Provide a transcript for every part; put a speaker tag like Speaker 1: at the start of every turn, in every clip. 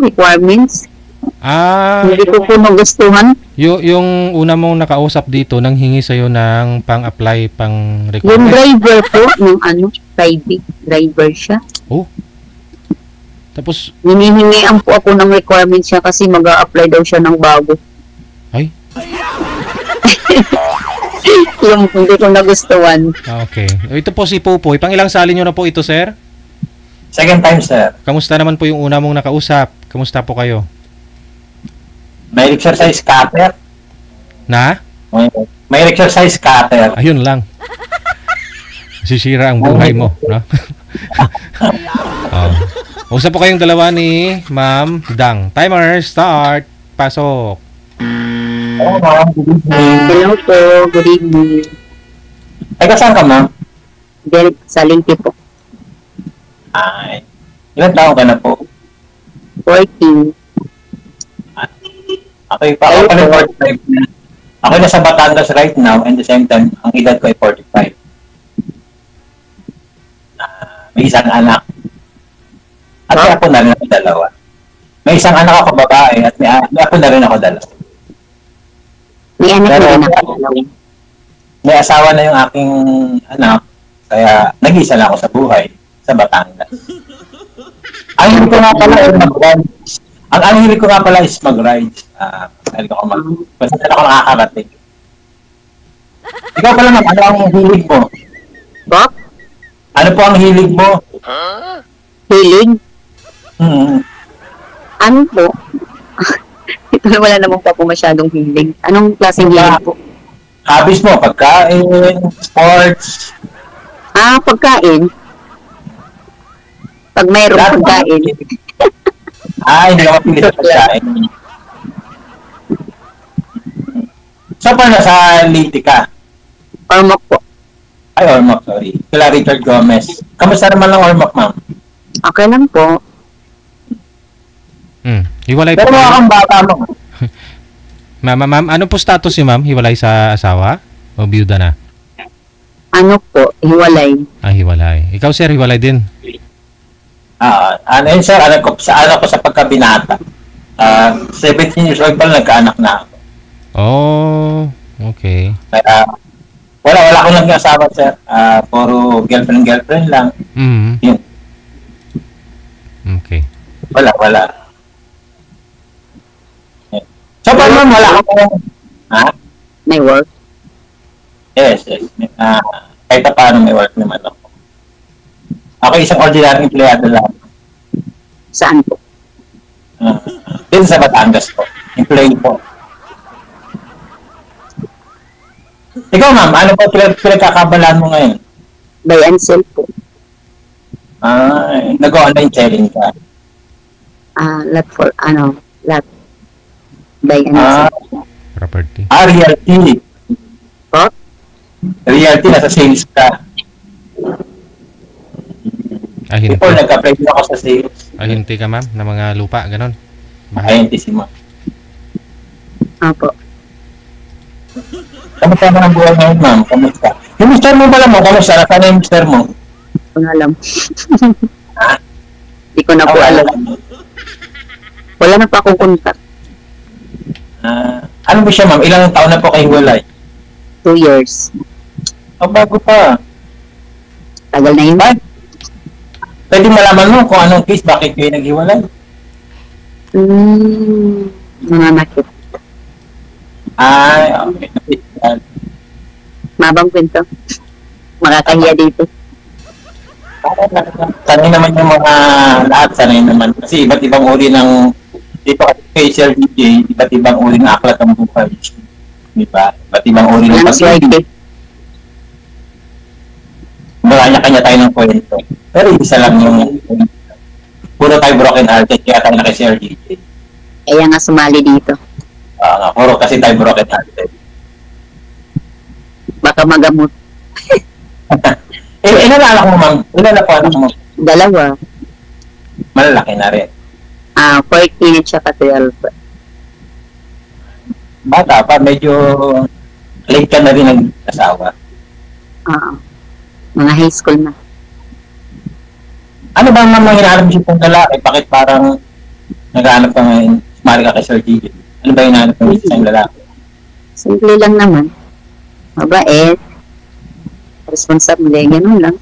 Speaker 1: requirements. Hindi ko po nagustuhan.
Speaker 2: Yung una mong nakausap dito, nanghingi sa'yo ng pang-apply,
Speaker 1: Yung
Speaker 2: pang-requirement.
Speaker 1: driver po, yung private driver siya.
Speaker 2: Oh. Tapos,
Speaker 1: Hinihingian po ako ng requirements siya kasi mag-a-apply daw siya ng bago.
Speaker 2: ay,
Speaker 1: Yung hindi ko nagustuhan.
Speaker 2: okay. Ito po si Pupoy. Pang ilang sali nyo na po ito, sir?
Speaker 3: Second time, sir.
Speaker 2: Kamusta naman po yung una mong nakausap? Kamusta po kayo?
Speaker 3: May exercise cutter.
Speaker 2: Na?
Speaker 3: May exercise cutter.
Speaker 2: Ayun lang. Sisira ang buhay mo, no? Oh. Usap po kayong dalawa ni Ma'am Dang. Timer, start. Pasok.
Speaker 3: Oo, ma'am. Good evening.
Speaker 1: Hello po, good evening.
Speaker 3: Taga saan ka, ma'am?
Speaker 1: Del Salinti po.
Speaker 3: Ay. Ilan taon ka na po?
Speaker 1: 14.
Speaker 3: Okay pa. Ako pala 45 na. Ako nasa Batangas right now and the same time, ang edad ko ay 45. May isang anak. At may ako na rin ako dalawa. May isang anak ako babae at may ako na rin ako dalawa.
Speaker 1: May anak
Speaker 3: Pero,
Speaker 1: na rin ako.
Speaker 3: May asawa na yung aking anak, kaya nag-isa lang ako sa buhay sa Batangas. Ang hilig ko nga pala ay mag-rides. Ang hilig ko nga pala is mag-rides. Hilig ako basta ako nakakarating. Ikaw pala ma'am, ano ang hilig mo?
Speaker 1: Bob?
Speaker 3: Ano po ang hilig mo?
Speaker 1: Hilig? Ano po? Ito wala naman po ako masyadong hilig. Anong klaseng hilig po?
Speaker 3: Hobbies mo, pagkain, sports.
Speaker 1: Pagkain. Pag mayroong pagkain.
Speaker 3: Hindi ako pili sa pagkain. So, paano sa Liti ka?
Speaker 1: Ormoc po.
Speaker 3: Ay, Ormoc, sorry. Kila Richard Gomez. Kamusta naman ang Ormoc, ma'am?
Speaker 1: Okay lang po.
Speaker 2: Hiwalay
Speaker 3: Pero
Speaker 2: po.
Speaker 3: mga kang bata mo.
Speaker 2: Ma'am, ano po status ni ma'am? Hiwalay sa asawa? O biyuda na?
Speaker 1: Ano po? Hiwalay.
Speaker 2: Hiwalay. Ikaw, sir, hiwalay din.
Speaker 3: Ano yun, sir? Ano ko sa pagkabinata. 17 years old pa lang nagkaanak na ako.
Speaker 2: Oh, okay.
Speaker 3: Kaya, wala akong naging asawa, sir. Puro girlfriend lang. Yun.
Speaker 2: Okay.
Speaker 3: Wala. So, paano wala akong...
Speaker 1: May work?
Speaker 3: Yes. Kahit pa paano may work naman ako. Ako isang ordinary empleyado lang.
Speaker 1: Saan po?
Speaker 3: Dito sa Batangas po. Employee po. Ikaw ma'am, ano po pinagkakabalaan mo ngayon?
Speaker 1: Buy and sell po.
Speaker 3: Nag-online selling ka?
Speaker 1: Lot. Buy and sell.
Speaker 2: Property.
Speaker 3: Realty.
Speaker 1: Po?
Speaker 3: Realty, nasa sales ka.
Speaker 2: Ahinti.
Speaker 3: Before, nag-apply din ako sa sales.
Speaker 2: Ahinti ka, ma'am, na mga lupa, ganon.
Speaker 3: Ahinti si ma'am.
Speaker 1: Opo.
Speaker 3: Kamusta naman ang buhay ngayon, ma'am? Kamusta? Yung mister mo pala mo, kamusta? Nasaan na yung mister mo?
Speaker 1: Hindi ko na alam. Hindi ko na po alam. Wala na pa akong contact.
Speaker 3: Ano ba siya, ma'am? Ilang taon na po kayo hiwalay?
Speaker 1: 2 years.
Speaker 3: Bago pa.
Speaker 1: Tagal na yun.
Speaker 3: Bakit? Pwede malaman mo kung anong case, bakit kayo naghiwalay?
Speaker 1: Nananakit.
Speaker 3: Okay.
Speaker 1: Mabang kwento. Makakahiya dito.
Speaker 3: Sanay naman yung mga lahat, sanay naman. Kasi iba't ibang uri ng, dito kasi kay Sir DJ, iba't ibang uri ng aklat ng buhay. Di ba? Iba't ibang uri ng
Speaker 1: Walang swerte.
Speaker 3: Kanya-kanya tayo ng kwento. Pero isa lang yung puro tayo broken hearted, kaya tayo na kay Sir DJ.
Speaker 1: Kaya nga sumali dito.
Speaker 3: Puro kasi tayo broken hearted.
Speaker 1: Baka magamot.
Speaker 3: Ilan na anak mo, ma'am? Ilan na po anak mo?
Speaker 1: 2.
Speaker 3: Malalaki na rin.
Speaker 1: 14 at saka 12.
Speaker 3: Bata pa, medyo late ka na rin nag-asawa.
Speaker 1: Mga high school na.
Speaker 3: Ano ba ang mga hinahanap mo pong lalaki? Bakit parang Naghahanap ka ngayon, mari ka kay Sir Gigi. Ano ba yung hinahanap ng isang lalaki?
Speaker 1: Simple lang naman. Mabait. Responsable. Ganun lang.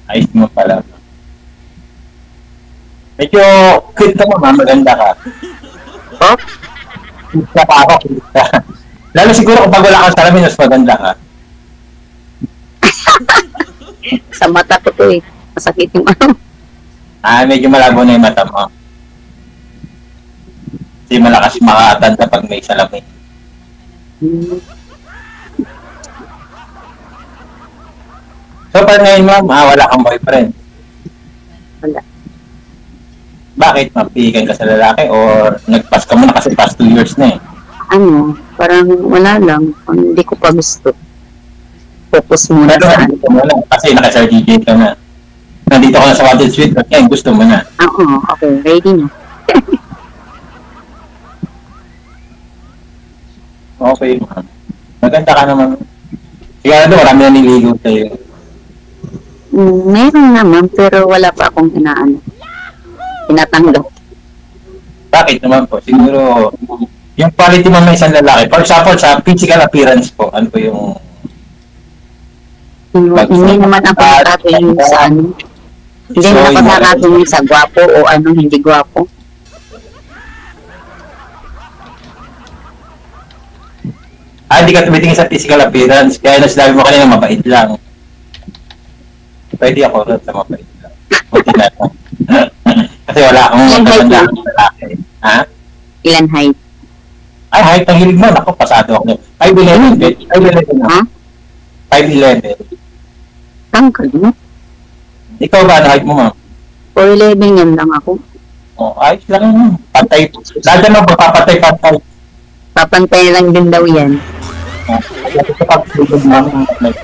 Speaker 3: Ayos mo pala. Medyo cute ka mo, maganda ka.
Speaker 1: Oh,
Speaker 3: Cute ka ako, cute ka. Lalo siguro kung pag wala kang salamin, mas maganda ka.
Speaker 1: sa mata ko to eh. Masakit yung ano.
Speaker 3: Medyo malabo na yung mata mo. Kasi malakas makatanda pag may salamin.
Speaker 1: Hmm.
Speaker 3: So, pa ngayon ma'am, wala kang boyfriend.
Speaker 1: Wala.
Speaker 3: Bakit? Mapihigan ka sa lalaki or nagpas ka muna kasi past 2 years na eh.
Speaker 1: Ano, parang wala lang. Hindi ko pa gusto. Focus muna
Speaker 3: Pero
Speaker 1: sa ano.
Speaker 3: gusto mo na kasi naka-Sir DJ ka na. Nandito ka na sa Wanted Sweet at ngayon gusto mo na.
Speaker 1: Oo, okay. Ready na.
Speaker 3: Okay ma'am. Maganda ka naman. Sigurado marami na niligaw sa'yo.
Speaker 1: Meron naman, pero wala pa akong tinatanggap.
Speaker 3: Bakit naman po? Siguro, yung quality mo ng isang lalaki. For example, sa physical appearance po, ano po yung...
Speaker 1: Hindi naman ako nakatingin sa ano. Hindi naman ako nakatingin sa gwapo o ano, hindi gwapo.
Speaker 3: Hindi ka tumitingin sa physical appearance. Kaya nasabi mo kanina, mabait lang. Pwede ako rin sa mabait lang. Buti na lang. Kasi wala akong matanda ng lalaki. Ha?
Speaker 1: Ilan height?
Speaker 3: Ay, height ang hilig mo. Ako, pasado ako. 5'11". 5'11 na.
Speaker 1: Ha?
Speaker 3: 5'11".
Speaker 1: Tangkal mo?
Speaker 3: Ikaw ba, ano height mo, ma'am?
Speaker 1: 4'11 yan lang ako.
Speaker 3: Ayos lang yun. Pantay. Dada mo, papatay-pantay.
Speaker 1: Papantay lang din daw yan.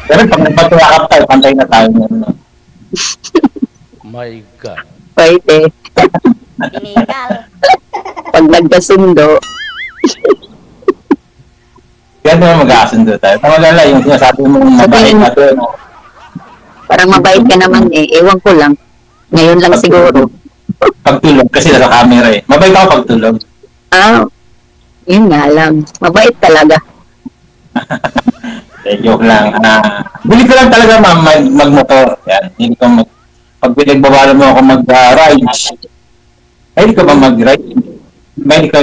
Speaker 3: Pero pag nagpatuwakap tayo, pantay na tayo.
Speaker 4: My God.
Speaker 1: Pwede.
Speaker 5: Illegal.
Speaker 1: Pag nagkasundo,
Speaker 3: Kaya naman mag-aasundo tayo. Tamalala yung sinasabi mo mabait na to.
Speaker 1: parang mabait ka naman eh. Ewan ko lang. Ngayon lang siguro.
Speaker 3: Pagtulog, kasi nasa camera eh. Mabait ako pagtulog.
Speaker 1: Yun nga lang. Mabait talaga.
Speaker 3: Joke lang. Bili ko lang talaga ma'am mag-motor. Yan. Hindi ko pag pinagbabala mo ako mag-rides. Ay, hindi ka ba mag-ride? Hindi ka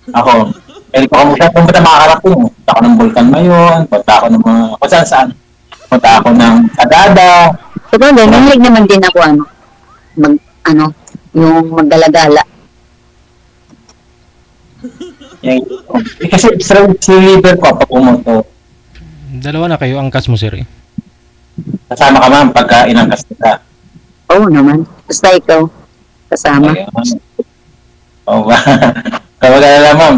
Speaker 3: ako. Hindi ko pumunta makakarap ko. Punta ako ng Bulkan Mayon. Punta ako ng mga kung saan. Punta ako ng Sagada.
Speaker 1: So, mahilig naman din ako yung magdala-gala.
Speaker 3: Kasi si liver ko pag pumunto.
Speaker 2: Dalawa na kayo, angkas mo, sir.
Speaker 3: Kasama ka ma'am pagka inangkas kita.
Speaker 1: Oo naman. Basta ikaw. Kasama.
Speaker 3: Oo ba? Kapag alala ma'am,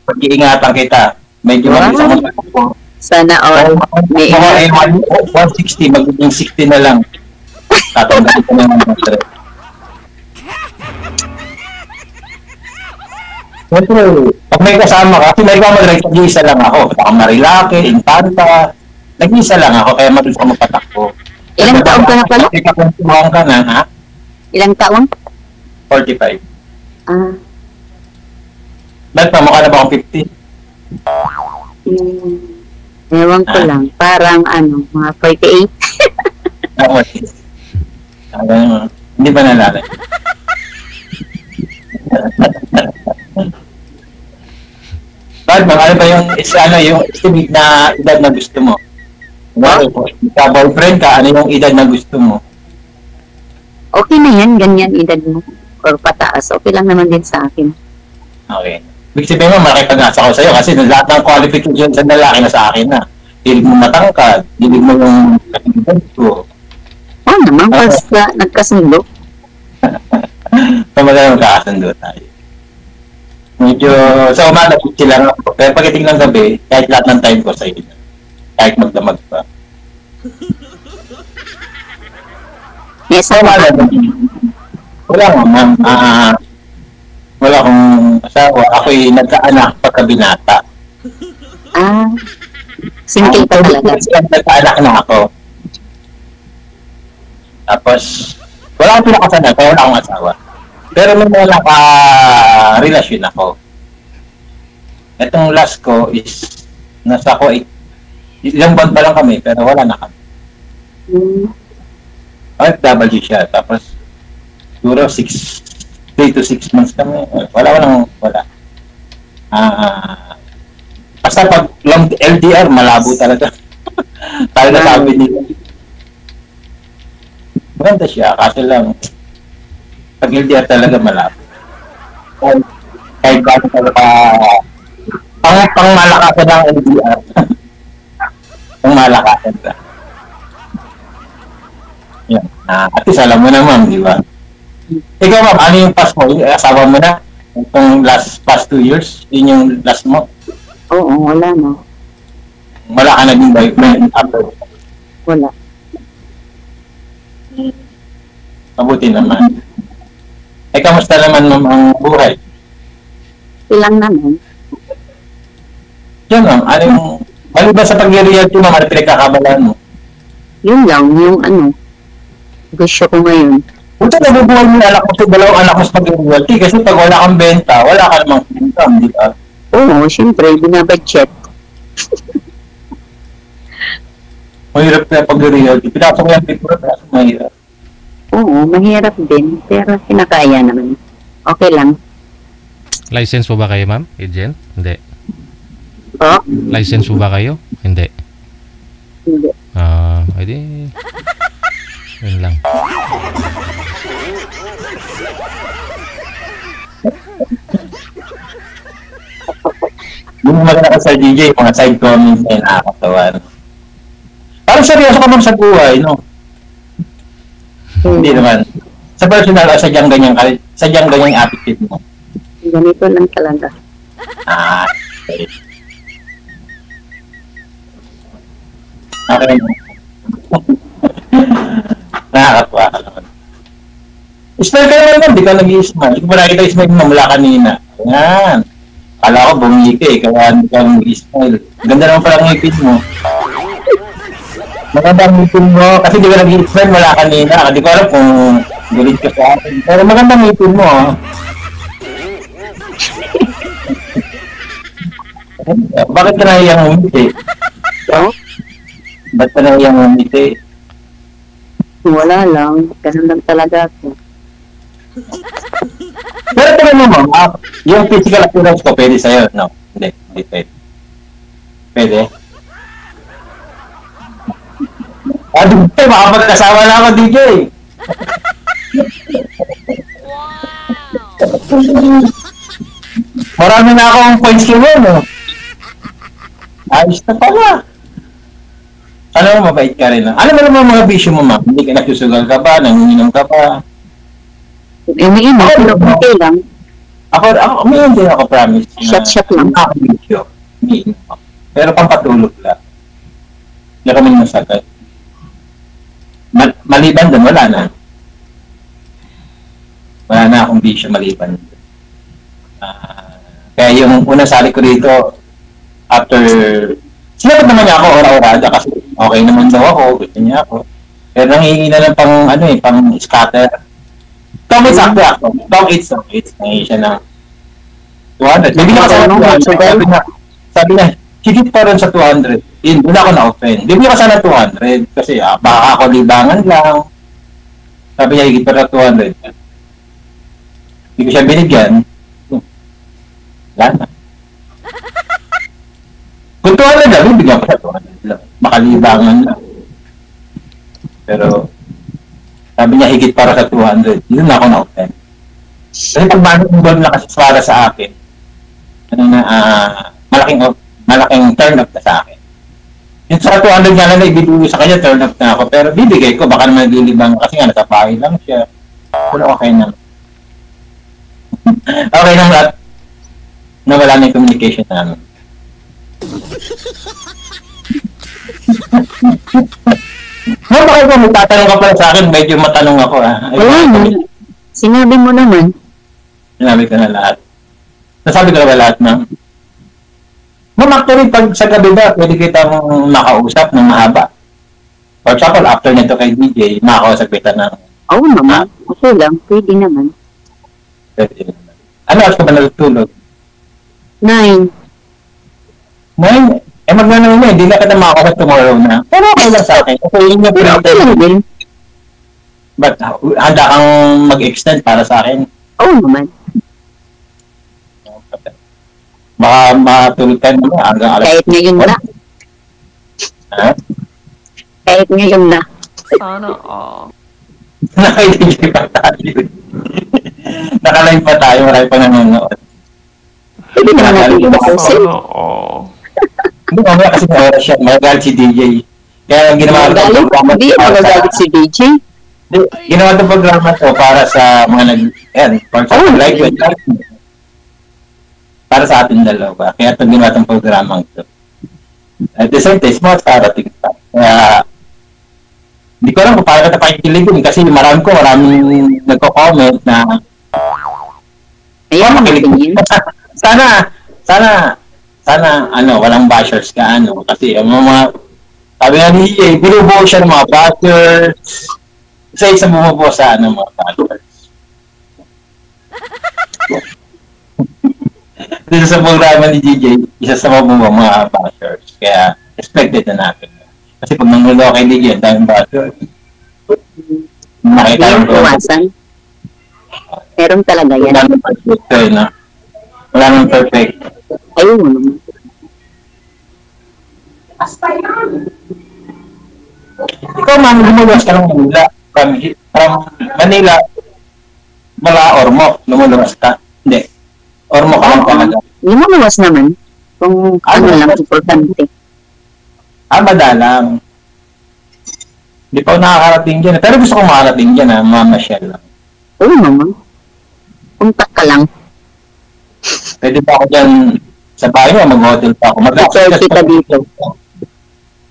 Speaker 3: pag-iingatan kita. Medyo mag-isa mo.
Speaker 1: Sana all. May
Speaker 3: Mga 160, magiging 60 na lang. Tatanggalin ko na yung stress. Siyempre, pag may kasama ka, kasi may mag-ride, nag-iisa lang ako. Baka Marilake, Infanta, nag-iisa lang ako, kaya mabilis ako mapatakbo.
Speaker 1: Ilang taon ka na pala?
Speaker 3: Ikaw ka na, ha?
Speaker 1: Ilang taon?
Speaker 3: 45. Ba't pa, mukha na ba akong 50?
Speaker 1: Ewan ko lang. Parang mga 48.
Speaker 3: Ako, hindi ba nalala? Bad bang, ano ba yung estimate na edad na gusto mo? Sa boyfriend ka, ano yung edad na gusto mo?
Speaker 1: Okay na yan, ganyan edad mo. Or pataas, okay lang naman din sa akin.
Speaker 3: Okay. Ibig sabihin mo, makipag-asa ko sa'yo kasi lahat ng qualification sa lalaki na sa akin na. Hilig mo matangkad, hilig mo yung katigidad ko.
Speaker 1: Oo naman, basta nagkasundo.
Speaker 3: Talaga magkakasundo tayo. Medyo, sa umaga, sila ako. Pero pagdating ng gabi, kahit lahat ng time ko sa iyo. Kahit magdamag pa.
Speaker 1: Yes,
Speaker 3: Sa umaga, wala nga, ma'am. Wala akong asawa. Ako'y nagkaanak pagkabinata.
Speaker 1: Single ka talaga.
Speaker 3: Nagkaanak na ako. Tapos, wala akong pinakasalan, kaya wala akong asawa. Pero may mga naka-relasyon ako. Itong last ko is, nasa ko, ilang buwan pa lang kami, pero wala na kami. OFW siya, tapos, siguro 3 to 6 months kami. Wala. Basta pag long LDR, malabo talaga. Talaga sabi nila. Maganda siya, kasi lang, pag LDR talaga malabo. Kahit ba talaga, pang malakasan ng LDR. Pang malakasan ka. Yan. At least alam mo naman, di ba? Ikaw ma'am, ano yung past mo? Asawa mo na? Itong past 2 years? Yun yung last mo?
Speaker 1: Oo, wala na.
Speaker 3: Wala ka naging boyfriend after?
Speaker 1: Wala.
Speaker 3: Mabuti naman. Kamusta naman ma'am ang buhay?
Speaker 1: Ilang naman.
Speaker 3: Yan ma'am, ano yung, maliban sa pag-reality ma'am, ano pinagkakabalaan mo?
Speaker 1: Yun lang, yung gusto ko ngayon.
Speaker 3: Buti nabubuhay mo yung anak mo sa dalawang anak mo sa pag-reality kasi pag wala kang benta, wala ka namang income, di ba?
Speaker 1: Oo, siyempre, binabudget.
Speaker 3: Mahirap na pag-reality. Pinasok mo yung picture, pero mahirap.
Speaker 1: Oo, mahirap din, pero kinakaya naman. Okay lang.
Speaker 2: License po ba kayo, ma'am? Agent? Hindi.
Speaker 1: Oh,
Speaker 2: License po ba kayo? Hindi.
Speaker 1: hindi.
Speaker 2: Edi... Yun lang.
Speaker 3: Bumalik ako sa DJ, mga side comments na nakakatawa. Parang seryoso ka ma'am sa buhay, no? Hindi naman. Sa personal, sadyang ganyang attitude mo.
Speaker 1: Ganito lang talaga.
Speaker 3: Okay. Okay. Nakakatawa ka naman. Smile ka naman, di ka nag-i-smile. Hindi ko pa nakita i-smile mo mula kanina. Yan. Kala ko bumiki eh, kaya hindi ka nag-i-smile. Ganda naman pala ang ngipin mo. Maganda ang ngipin mo, kasi di ka nag-i-smile mula kanina. Hindi ko alam kung galit ka sa akin. Pero maganda ang ngipin mo, ha? Bakit ka nahiyang umiti?
Speaker 1: So,
Speaker 3: Ba't ka nahiyang umiti?
Speaker 1: wala lang. Ganun lang talaga ako.
Speaker 3: Pero tingnan mo, ma'am, yung physical appearance ko, pwede sa'yo, no? Hindi pwede. Pwede? DJ, makapag-asawa na ako, DJ! Marami na akong points kay mo, no? Ayos na pala. Sana mo mabait ka rin lang. Ano naman mga bisyo mo, ma'am? Hindi ka nagsusugal ka ba? Nanginginom ka ba?
Speaker 1: Umiinom, pero okay lang.
Speaker 3: Ako, umiinom din ako, promise.
Speaker 1: Shot lang.
Speaker 3: Ako bisyo. Umiinom ako. Pero pampatulog lang. Hindi kami masagad. Maliban doon, wala na. Wala na akong bisyo maliban doon. Kaya yung unang sali ko dito, after, sinagot naman niya ako, ora-orada, kasi okay naman daw ako, gusto niya ako. Pero nangihingi na lang pang scatter. Tom it's ako. Tom it's. Nangihingi siya ng 200. Bibili ka sa 200. Sabi niya, higit pa rin sa 200. Yun, doon ako na-offend. Bibili ka sana 200, kasi baka ako libangan lang. Sabi niya, higit pa rin sa 200. Hindi ko siya binigyan. Wala na. Kung 200 lang, bibigyan ko siya 200 lang. Makalibangan lang. Pero, sabi niya, higit para sa 200. Yun na ako na-offend. Kasi pag manong na kasi para sa akin, malaking turn up na sa akin. Yung sa 200 nga lang na ibibigay sa kanya, turn up na ako. Pero bibigay ko, baka naman naglilibang kasi nga natapahin lang siya. Pero okay na. Okay na lahat. Nawala na yung communication namin. Bakit mo tatanong ka pala sa akin, medyo matanong ako
Speaker 1: Wala na. Sinabi mo naman.
Speaker 3: Sinabi ko na lahat. Nasabi ko na ba lahat, ma'am? Ma'am, actually, pag sa gabi ba, pwede kita makausap ng mahaba? For example, after nito kay DJ, makakausap kita ng
Speaker 1: Oo naman. Okay lang. Pwede naman.
Speaker 3: pwede naman. Ano oras ka ba natutulog?
Speaker 1: 9.
Speaker 3: Ngayon, magna na, hindi na kita makakausap tomorrow na. Pero okay lang sa akin. Okay, yun yung
Speaker 1: Pero okay lang din.
Speaker 3: But handa kang mag-extend para sa akin.
Speaker 1: Oo naman.
Speaker 3: Baka matulog ka naman hanggang alas.
Speaker 1: Kahit ngayon na.
Speaker 3: Ha?
Speaker 1: Kahit ngayon na.
Speaker 5: Sana all.
Speaker 3: Nakikinig pa tayo. Nakalive pa tayo, marami pa nanonood.
Speaker 1: Pwede naman natin i-post.
Speaker 3: Hindi mamaya kasi may oras siya, magalit si DJ. Kaya ginawa ko
Speaker 1: Magalit? Hindi ako nagalit si DJ.
Speaker 3: Ginawa itong programa to para sa mga for example, like with para sa ating dalawa. Kaya ito ginawa itong programa ito. At the same time, smart parating pa. Kaya, hindi ko alam kung paano kita pakikiligin kasi maraming nagko-comment na
Speaker 1: Ayan, makinig.
Speaker 3: sana, walang bashers ka, kasi yung mga, sabi nga ni EA, binubuo siya ng mga bashers, isa-isa bumubuo sa, mga bashers. Dito sa programa ni DJ, isa sa mga bashers, kaya expected na natin. Kasi pag nangulo kay DJ, ang daming bashers. Nakita
Speaker 1: Ngayon
Speaker 3: ko.
Speaker 1: iwasan. Meron talaga yan.
Speaker 3: Wala nang perfect, no? Wala nang perfect.
Speaker 1: Ayun mo naman.
Speaker 3: Ikaw, ma'am, lumuluwas ka ng Manila. From Manila, mula Ormoc, lumuluwas ka. Hindi. Ormoc ka lang talaga.
Speaker 1: Lumuluwas naman. Kung ano lang, importante.
Speaker 3: Madalang. Hindi pa ako nakakarating dyan. Pero gusto kong makarating dyan, mamasyal lang.
Speaker 1: Oo naman. Punta ka lang.
Speaker 3: Pwede pa ako dyan sa bahay mo, mag-hotel pa ako.
Speaker 1: Share kita dito.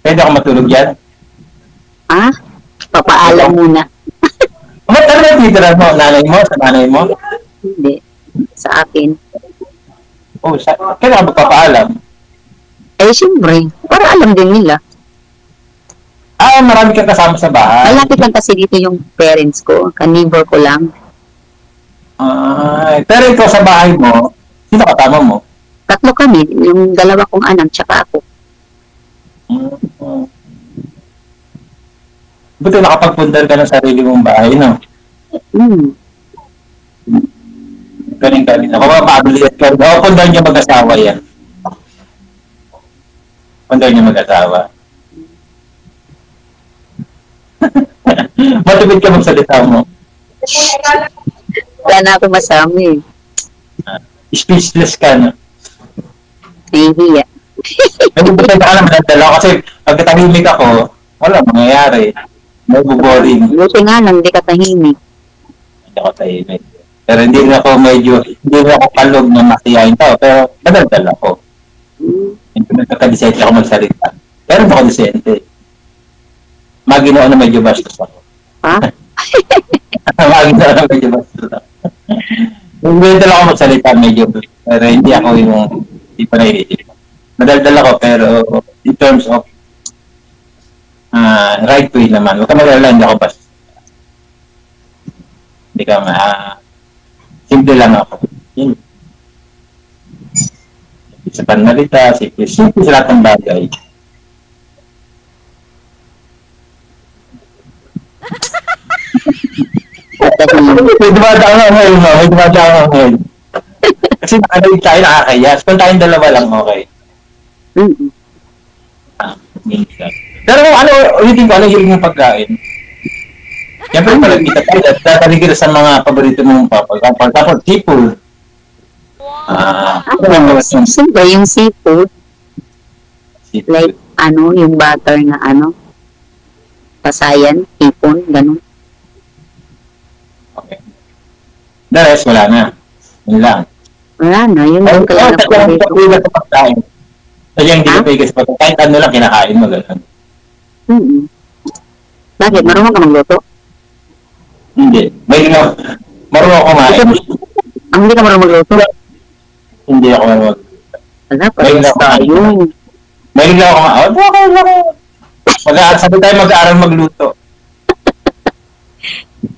Speaker 3: Pwede ako matulog dyan.
Speaker 1: Papaalam muna.
Speaker 3: Ano ba titira mo? Nanay mo? Sa nanay mo?
Speaker 1: Hindi. Sa akin.
Speaker 3: Kaya magpapaalam.
Speaker 1: Siyempre. Para alam din nila.
Speaker 3: Marami kang kasama sa bahay.
Speaker 1: Malapit lang kasi dito yung parents ko. Ka-neighbor ko lang.
Speaker 3: Pero ikaw sa bahay mo, sino kasama mo?
Speaker 1: 3 kami. Yung 2 kong anak, tsaka ako.
Speaker 3: Buti nakapagpundar ka ng sarili mong bahay, no? Galing-galing. Ako mapabilit ka. Pundar niya mag-asawa yan. Pundar niya mag-asawa. Matipid ka magsalita mo.
Speaker 1: Wala na ako masama eh.
Speaker 3: Speechless ka, no?
Speaker 1: Nahihiya.
Speaker 3: Nagpapagod ka naman ng dalaw kasi pag tahimik ako, wala mangyayari. May buboring.
Speaker 1: Buti nga lang, hindi ka tahimik.
Speaker 3: Hindi ako tahimik. Pero hindi na ako kalog na masiyahin tao, pero madaldal ako. Hindi na kakadisente ako magsalita. Pero hindi ako disente. Maginoon na medyo bastos ako. Maginoon na medyo bastos ako. Hindi ako magsalita medyo, pero hindi ako yung hindi pa naiisip. Madaldal ako, pero in terms of right way naman, huwag ka mag-alala, hindi ako bastos. Hindi ka simple lang ako. Yun. Sa panalita, simple sa lahat ng bagay. May dumadaan ako ngayon, no? May dumadaan ako ngayon. Kasi nakalaig tayo, nakakayas. Kung tayong dalawa lang, okay. Minsan. Pero ulitin ko, ano hiling mong pagkain? Siyempre, malagita tayo. Dadaling kita sa mga paborito mong papagkain. Tapos, seafood.
Speaker 1: Siyempre, yung seafood. Like, yung butter na pasayan, hipon, ganun.
Speaker 3: Okay. The rest, wala na. Yun lang.
Speaker 1: Wala na, yun lang kaya na paborito.
Speaker 3: Kaya sa pagkain. Kaya hindi ka pwede sa pagkain. Kahit ano lang kinakain mo, gano'n.
Speaker 1: Bakit? Marunong ka magluto?
Speaker 3: Hindi. Marunong ako kumain.
Speaker 1: Hindi ka marunong magluto?
Speaker 3: Hindi ako marunong.
Speaker 1: Wala, parehas tayo.
Speaker 3: Mahilig lang ako kumain. Sabi tayo mag-aaral magluto.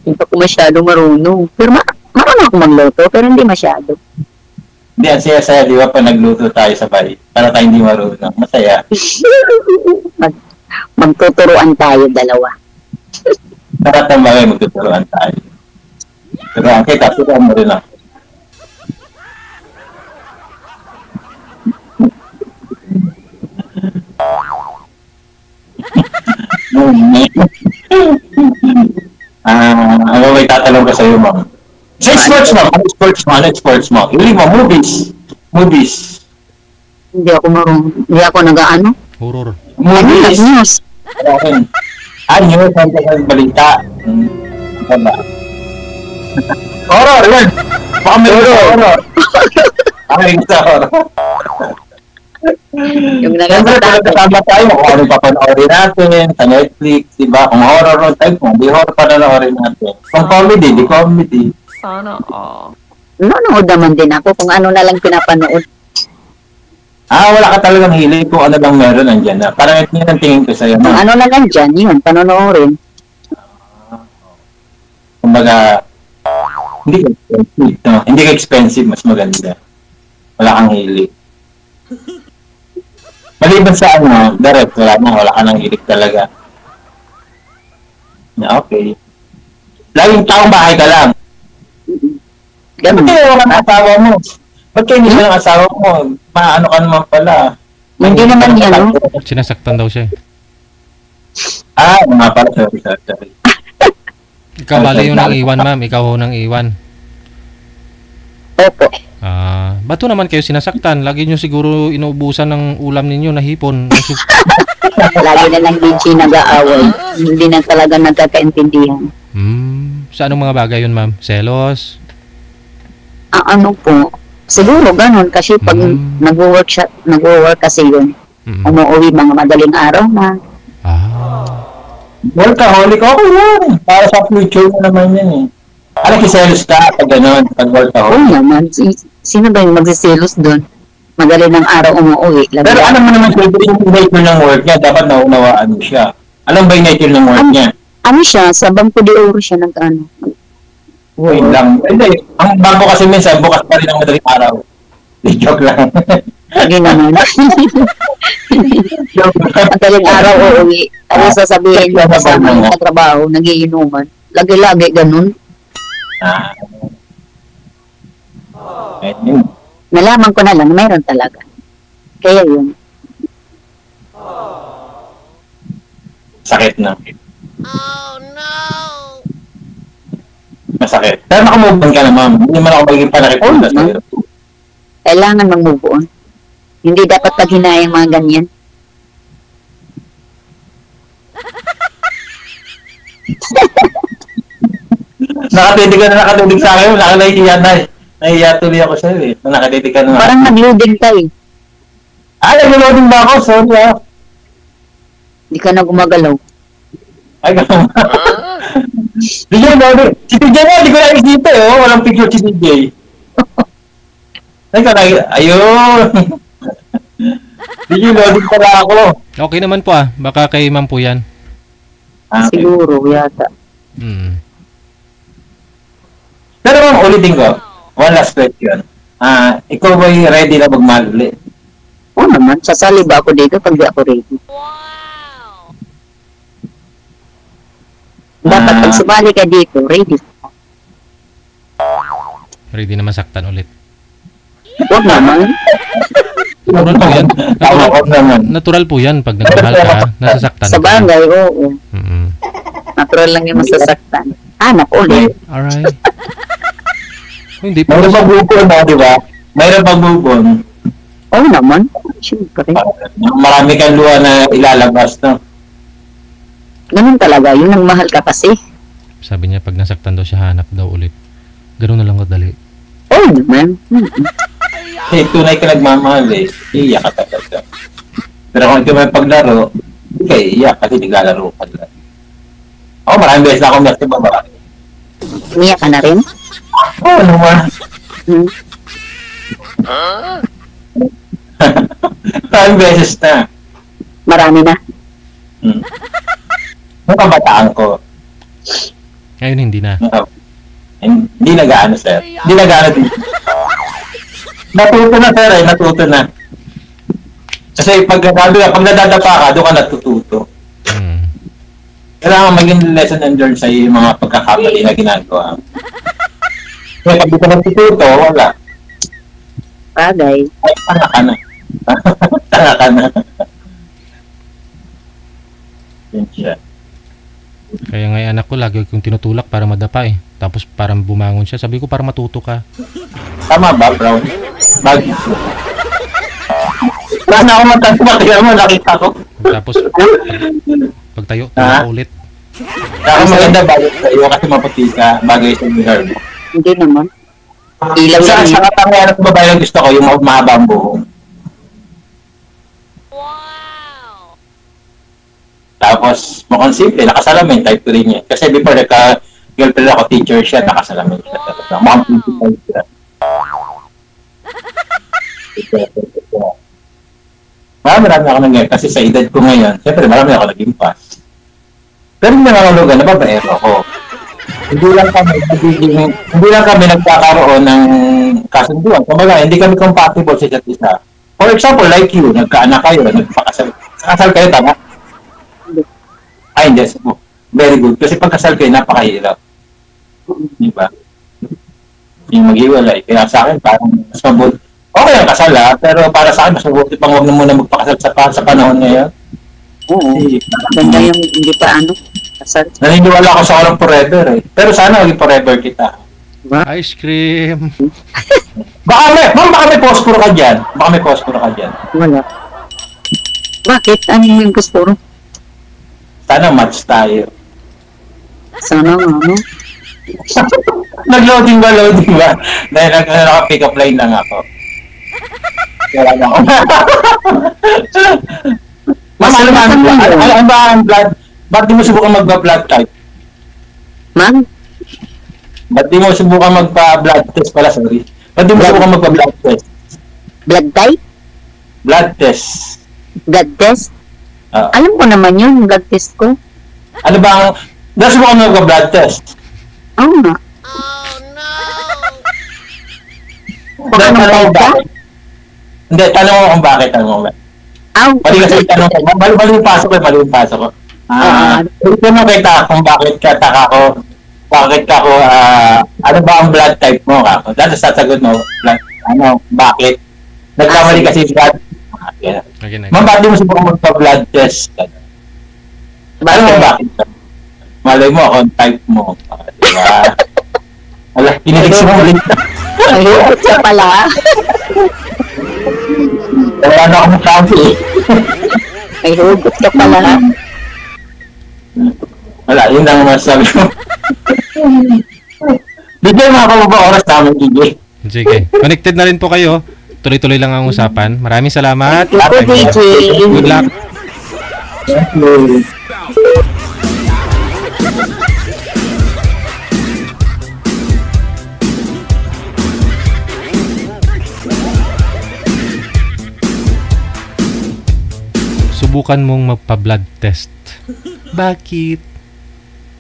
Speaker 1: Hindi pa ko masyado marunong. Pero marunong ako magluto, pero hindi masyado.
Speaker 3: Hindi, ang saya-saya, di ba, pag nagluto tayo sabay. Para tayo hindi marunong. Masaya.
Speaker 1: Magtuturuan tayo dalawa.
Speaker 3: Sarap ng bagay, magtuturuan tayo. Turuan kita, turuan mo rin ako. Ano may tatanong ka sa'yo, ma'am? Say sports mo! Ano sports mo? Hindi mo, movies.
Speaker 1: Hindi ako marunong. Hindi ako nag-ano.
Speaker 2: Horror.
Speaker 3: Movies.
Speaker 1: News.
Speaker 3: Okay. News, ang balita. Diba? Horror, yun! Baka may horror. Ay, sa horror.
Speaker 1: Yung
Speaker 3: Siyempre, pagkakasama tayo, kung ano papanoorin natin sa Netflix, diba? Kung horror o type, kung di horror panoorin natin. Kung comedy, di comedy.
Speaker 5: Sana all.
Speaker 1: Nanonood naman din ako kung ano na lang pinapanood.
Speaker 3: Wala ka talagang hilig kung ano lang meron andyan na. Parang ito yung tingin ko sa'yo.
Speaker 1: Kung ano lang nandyan, yun, panonoorin.
Speaker 3: Kumbaga, hindi ka expensive. No? Hindi ka expensive, mas maganda. Wala kang hilig. Maliban sa direct, wala ka nang hilig talaga. Okay. Laging taong bahay ka lang.
Speaker 1: Ganun.
Speaker 3: Ba't kayo walang asawa mo? Ba't kayo hindi ng asawa mo? Maano ka naman pala.
Speaker 1: Hindi naman yan, no?
Speaker 2: Sinasaktan daw siya.
Speaker 3: Mga pala. Sorry.
Speaker 2: Ikaw bali yung nang iwan, ma'am. Ikaw ho nang iwan.
Speaker 1: Opo.
Speaker 2: Ba't ho naman kayo sinasaktan? Lagi nyo siguro inuubusan ng ulam ninyo na hipon.
Speaker 1: Lagi na lang din siya nag-aaway. Hindi na talaga nagkakaintindihan.
Speaker 2: Sa anong mga bagay yun, ma'am? Selos?
Speaker 1: Ano po? Siguro ganun kasi pag nag-work kasi yun. Umuwi mga madaling araw na.
Speaker 3: Workaholic, okay lang. Para sa future mo naman yan eh. Kiselos ka pag gano'n, pag workaholic.
Speaker 1: Oo naman. Sino ba yung magsiselos doon? Madaling ng araw umuwi.
Speaker 3: Pero alam mo naman, yung nature ng work niya, dapat naunawaan mo siya. Alam ba yung nature ng work niya?
Speaker 1: Ano siya? Sa Bangko de Oro siya nag-ano.
Speaker 3: Wait lang. Hindi. Ang bago kasi minsan, bukas pa rin ang madaling araw. Joke lang.
Speaker 1: Hindi naman. Madaling araw uuwi. Ano sasabihin niya kasama yung katrabaho, nagiinuman. Lagi-lagi ganun. Nalaman ko na lang, mayroon talaga. Kaya yun.
Speaker 3: Sakit na.
Speaker 4: Oh no!
Speaker 3: Masakit. Pero nakamove on ka na, ma'am. Hindi man ako magiging panakipula sa'yo.
Speaker 1: Kailangan mag-move on. Hindi dapat paghinayang mga ganyan.
Speaker 3: Nakatitig sa akin. Nahihiya na eh. Nahihiya tuloy ako sa'yo eh. Nakatitig ka na.
Speaker 1: Parang nag-loading ka eh.
Speaker 3: Nag-loading ba ako? Sorry
Speaker 1: Hindi ka na gumagalaw.
Speaker 3: Ay, gano'n. DJ, si TJ mo, hindi ko nakikita eh. Walang picture si TJ. Ayun. DJ, loading pala ako.
Speaker 2: Okay naman po Baka kay ma'am po yan.
Speaker 3: Okay.
Speaker 1: Siguro, yata.
Speaker 3: Pero ma'am, ulitin ko. One last question. Ikaw ba'y ready na magmahal ulit?
Speaker 1: Oo naman, sasali ba ako dito pag di ako ready? Dapat pag sumali ka dito, ready.
Speaker 2: Ready na masaktan ulit.
Speaker 1: Huwag naman.
Speaker 2: Natural po yan.
Speaker 3: Naman.
Speaker 2: Natural po yan pag nagmahal ka, nasasaktan
Speaker 1: Sa
Speaker 2: ka.
Speaker 1: bagay, oo. Natural lang yung masasaktan. Hanap ulit.
Speaker 2: Alright. Hindi po.
Speaker 3: Mayroon pagbubon di ba? Mayroon pagbubon.
Speaker 1: Oo naman. Siyempre.
Speaker 3: Marami kang luha na ilalabas, no?
Speaker 1: Ganun talaga. Yun ang mahal ka kasi.
Speaker 2: Sabi niya pag nasaktan daw siya, hanap daw ulit. Ganun na lang kadali.
Speaker 1: Oo naman.
Speaker 3: Tunay ka nagmamahal eh. Iiyak ka talaga. Pero kung ikaw may paglaro, hindi ka iiyak kasi naglalaro ka lang. Maraming beses na akong nasa babae.
Speaker 1: Umiyak ka na rin?
Speaker 3: Oo naman. Maraming beses na.
Speaker 1: Marami na.
Speaker 3: Nung kabataan ko,
Speaker 2: Ngayon hindi na.
Speaker 3: hindi nag-ano, sir. Hindi nag-ano din. Natuto na, sir, natuto na. Kasi pag nadadapa ka, doon ka natututo. Kailangan maging lesson and learn sa yung mga pagkakamali na ginagawa. Kaya pag di ka natututo, wala.
Speaker 1: Bagay.
Speaker 3: Ay, tanga ka na. Tanga ka na. Yun siya.
Speaker 2: Kaya nga yung anak ko, lagi kong tinutulak para madapa eh. Tapos parang bumangon siya. Sabi ko, para matuto ka.
Speaker 3: Tama ba, bro? Wala na ako matagpakita mo, nakita ko.
Speaker 2: Tapos, pagtayo, tayo ka ulit.
Speaker 3: Saka maganda bagay sa iyo kasi maputi ka, bagay sa mirror mo.
Speaker 1: Hindi naman. Ilaw
Speaker 3: Sa
Speaker 1: yan.
Speaker 3: katangian at babae ang gusto ko, yung mahaba ang buhok.
Speaker 4: Wow!
Speaker 3: Tapos, mukhang simple, nakasalamin, type ko rin yan. Kasi before, nagka-girlfriend ako, teacher siya, nakasalamin siya. Mukhang principal siya. Marami ako nangyari kasi sa edad ko ngayon, siyempre marami ako naging pass. Pero yung nangangulugan, nababaero ako. Hindi lang kami nagkakaroon ng kasunduan. Kumbaga, hindi kami compatible sa isa't isa. For example, like you, nagkaanak kayo, nagpakasal. Kasal kayo, tama? Ay, hindi. Very good. Kasi pagkasal kayo, napakahirap. Di ba? Yung maghiwalay. Kaya sa akin, parang mas mabuti. Okay ang kasal pero para sa akin, mas mabuti pang huwag na muna magpakasal sa panahon ngayon.
Speaker 1: Oo. Ganda yung hindi pa kasal.
Speaker 3: Naniniwala ako sa walang forever eh. Pero sana maging forever kita.
Speaker 2: Ice cream.
Speaker 3: Baka may posporo ka dyan. Baka may posporo ka dyan.
Speaker 1: Wala. Bakit? Ano yung gusto?
Speaker 3: Sana match tayo.
Speaker 1: Sana nga,
Speaker 3: Nag-loading ba? Dahil naka-pick up line lang ako. Kaya lang ako. Ma'am, ano ba ang blood? Ba't di mo subukan magpa-blood type?
Speaker 1: Ma'am?
Speaker 3: Ba't di mo subukan magpa-blood test pala, sorry? Ba't di mo subukan magpa-blood test?
Speaker 1: Blood type?
Speaker 3: Blood test.
Speaker 1: Blood test? Alam ko naman yun, blood test ko.
Speaker 3: Ano ba ang... Nasubukan mo magpa-blood test?
Speaker 1: Oo nga.
Speaker 4: Oh no!
Speaker 1: Baka nang type ka?
Speaker 3: Hindi, tanong mo kung bakit. Mali kasi tanong ko. Mali yung pasok ko. Tanong kita kung bakit ka ko, ano ba ang blood type mo kako? Dahil sasagot mo, bakit? Nagkamali kasi blood. Ma'am, ba't di mo subukan magpa-blood test? Bakit? Malay mo akong type mo. Diba? Wala, pinilig mo ulit.
Speaker 1: Ayun, siya pala.
Speaker 3: Wala na akong sabi eh.
Speaker 1: Ay, hugot ka pala.
Speaker 3: Wala, yun lang masasabi ko. Bigyan mga kababa oras namin, DJ.
Speaker 2: Sige. Connected na rin po kayo. Tuloy-tuloy lang ang usapan. Maraming salamat. Good luck.
Speaker 3: Thank you.
Speaker 2: Subukan mong magpa-blood test. Bakit?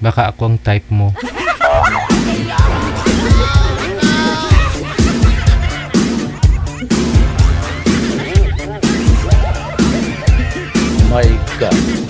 Speaker 2: Baka ako ang type mo.
Speaker 6: My God.